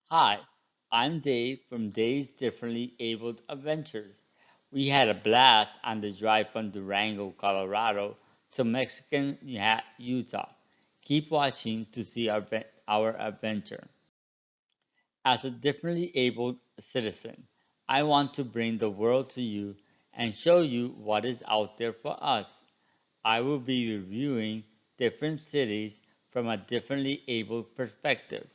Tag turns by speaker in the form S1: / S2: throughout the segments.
S1: Hi, I'm Dave from Dave's Differently Abled Adventures. We had a blast on the drive from Durango, Colorado to Mexican Utah. Keep watching to see our adventure. As a differently abled citizen, I want to bring the world to you and show you what is out there for us. I will be reviewing different cities from a differently abled perspective.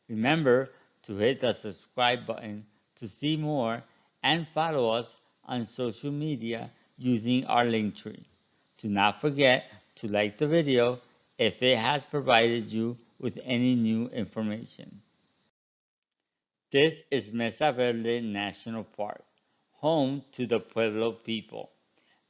S1: Remember to hit the subscribe button to see more and follow us on social media using our link tree. Do not forget to like the video if it has provided you with any new information. This is Mesa Verde National Park, home to the Pueblo people.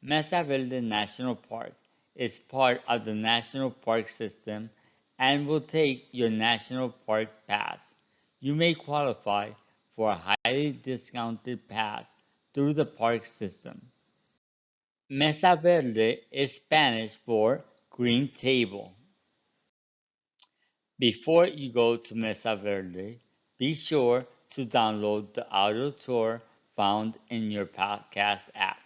S1: Mesa Verde National Park is part of the National Park System and will take your National Park Pass. You may qualify for a highly discounted pass through the park system. Mesa Verde is Spanish for green table. Before you go to Mesa Verde, be sure to download the audio tour found in your podcast app.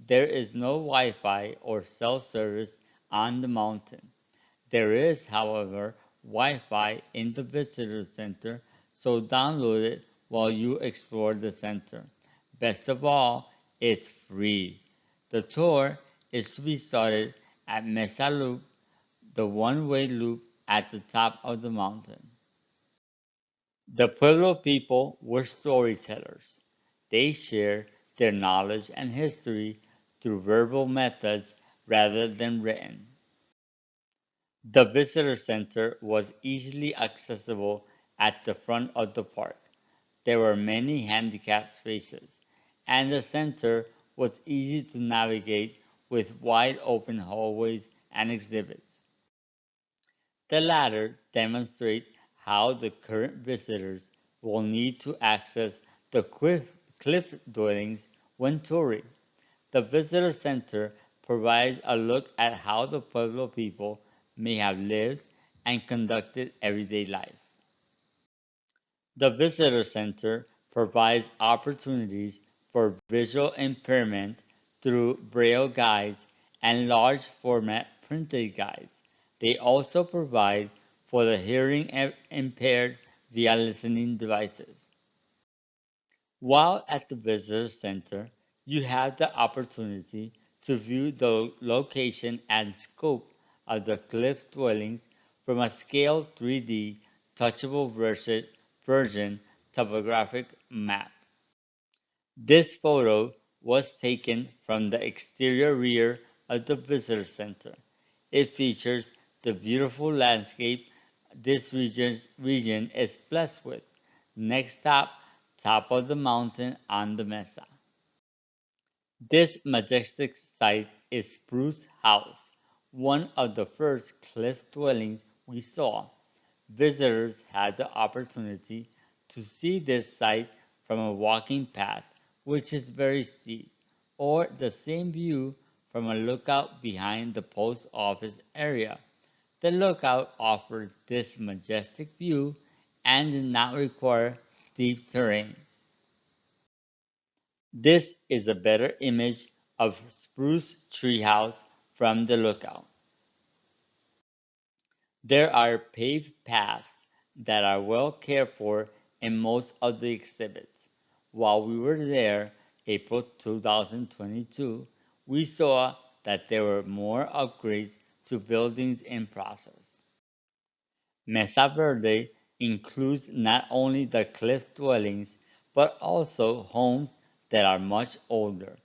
S1: There is no Wi-Fi or cell service on the mountain. There is, however, Wi-Fi in the visitor center, so download it while you explore the center. Best of all, it's free. The tour is to be started at Mesa Loop, the one-way loop at the top of the mountain. The Pueblo people were storytellers. They shared their knowledge and history through verbal methods rather than written. The visitor center was easily accessible at the front of the park. There were many handicapped spaces, and the center was easy to navigate with wide open hallways and exhibits. The latter demonstrate how the current visitors will need to access the cliff dwellings when touring. The visitor center provides a look at how the Pueblo people may have lived and conducted everyday life. The visitor center provides opportunities for visual impairment through braille guides and large format printed guides. They also provide for the hearing impaired via listening devices. While at the visitor center, you have the opportunity to view the location and scope of the cliff dwellings from a scale 3D touchable version topographic map. This photo was taken from the exterior rear of the visitor center. It features the beautiful landscape this region is blessed with. Next stop, top of the mountain on the mesa. This majestic site is Spruce House, one of the first cliff dwellings we saw. Visitors had the opportunity to see this site from a walking path, which is very steep, or the same view from a lookout behind the post office area. The lookout offered this majestic view and did not require steep terrain. This is a better image of Spruce Treehouse from the lookout. There are paved paths that are well cared for in most of the exhibits. While we were there, April 2022, we saw that there were more upgrades to buildings in process. Mesa Verde includes not only the cliff dwellings, but also homes that are much older,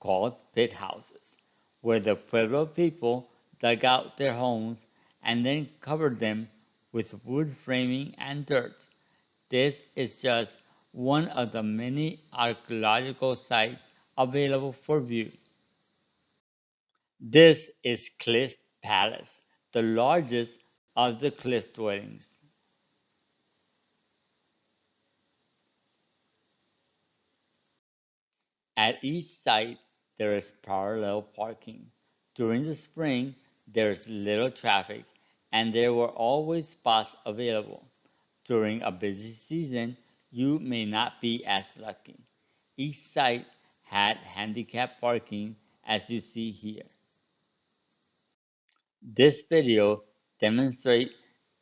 S1: called pit houses, where the Pueblo people dug out their homes and then covered them with wood framing and dirt. This is just one of the many archaeological sites available for view. This is Cliff Palace, the largest of the cliff dwellings. At each site there is parallel parking. During the spring there is little traffic and there were always spots available. During a busy season, you may not be as lucky. Each site had handicap parking as you see here. This video demonstrates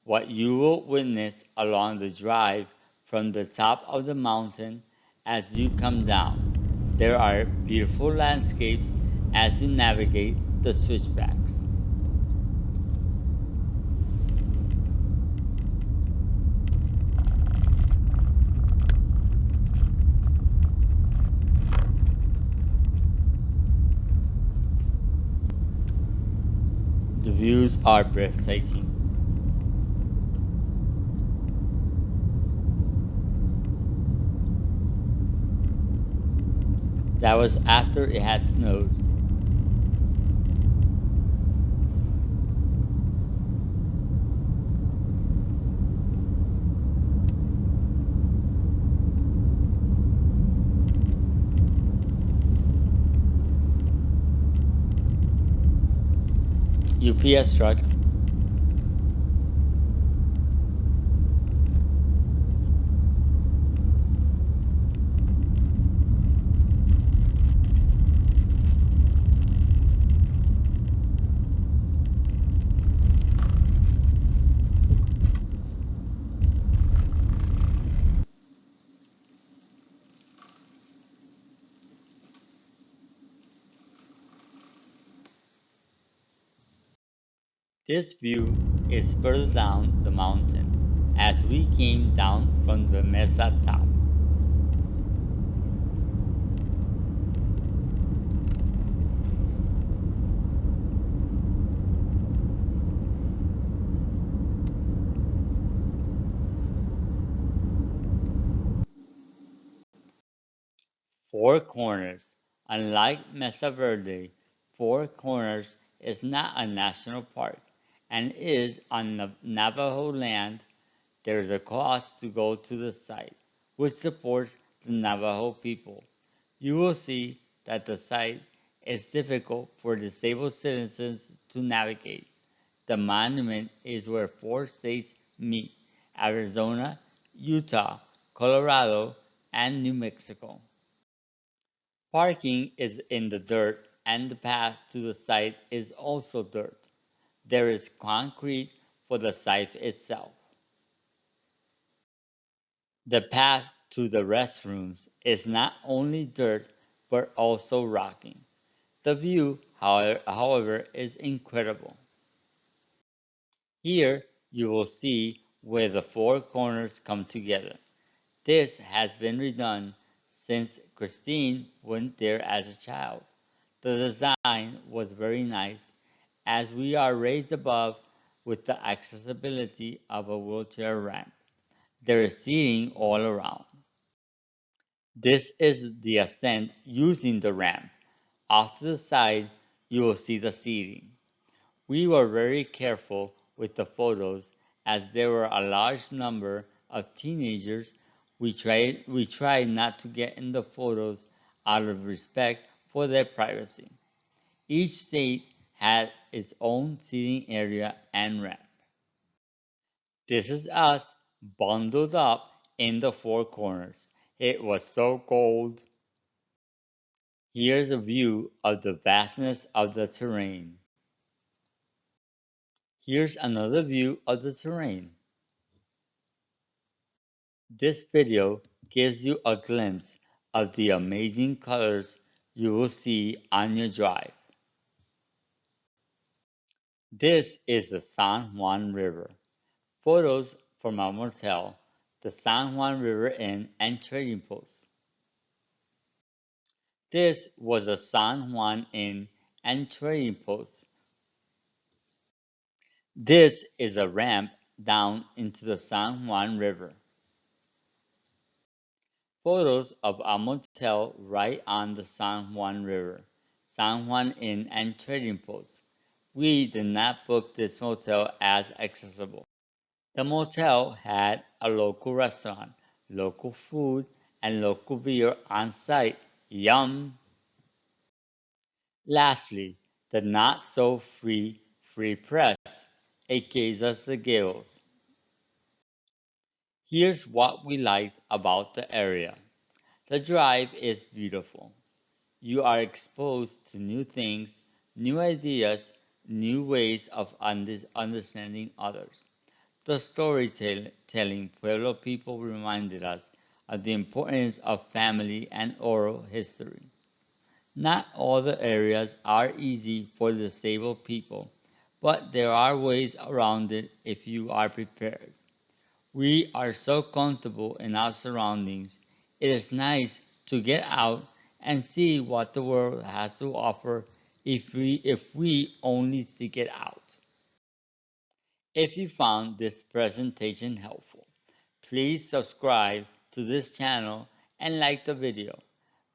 S1: what you will witness along the drive from the top of the mountain as you come down. There are beautiful landscapes as you navigate the switchbacks. The views are breathtaking. That was after it had snowed. UPS truck. This view is further down the mountain as we came down from the mesa top. 4 Corners. Unlike Mesa Verde, 4 Corners is not a national park and is on Navajo land. There is a cost to go to the site, which supports the Navajo people. You will see that the site is difficult for disabled citizens to navigate. The monument is where 4 states meet: Arizona, Utah, Colorado, and New Mexico. Parking is in the dirt and the path to the site is also dirt. There is concrete for the site itself. The path to the restrooms is not only dirt but also rocky. The view, however, is incredible. Here you will see where the 4 corners come together. This has been redone since Christine went there as a child. The design was very nice as we are raised above with the accessibility of a wheelchair ramp. There is seating all around. This is the ascent using the ramp. Off to the side, you will see the seating. We were very careful with the photos as there were a large number of teenagers. We tried not to get in the photos out of respect for their privacy. Each state had its own seating area and ramp. This is us bundled up in the 4 corners. It was so cold. Here's a view of the vastness of the terrain. Here's another view of the terrain. This video gives you a glimpse of the amazing colors you will see on your drive. This is the San Juan River. Photos from our motel, the San Juan River Inn and Trading Post. This was the San Juan Inn and Trading Post. This is a ramp down into the San Juan River. Photos of our motel right on the San Juan River, San Juan Inn and Trading Post. We did not book this motel as accessible. The motel had a local restaurant, local food, and local beer on site. Yum! Lastly, the not so free press. It gives us the gills. Here's what we liked about the area. The drive is beautiful. You are exposed to new things, new ideas, new ways of understanding others. The storytelling Pueblo people reminded us of the importance of family and oral history. Not all the areas are easy for disabled people, but there are ways around it if you are prepared. We are so comfortable in our surroundings. It is nice to get out and see what the world has to offer if we only seek it out. If you found this presentation helpful, please subscribe to this channel and like the video.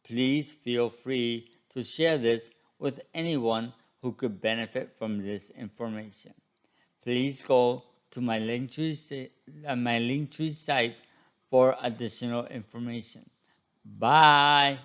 S1: Please feel free to share this with anyone who could benefit from this information. Please go to my Linktree site for additional information. Bye.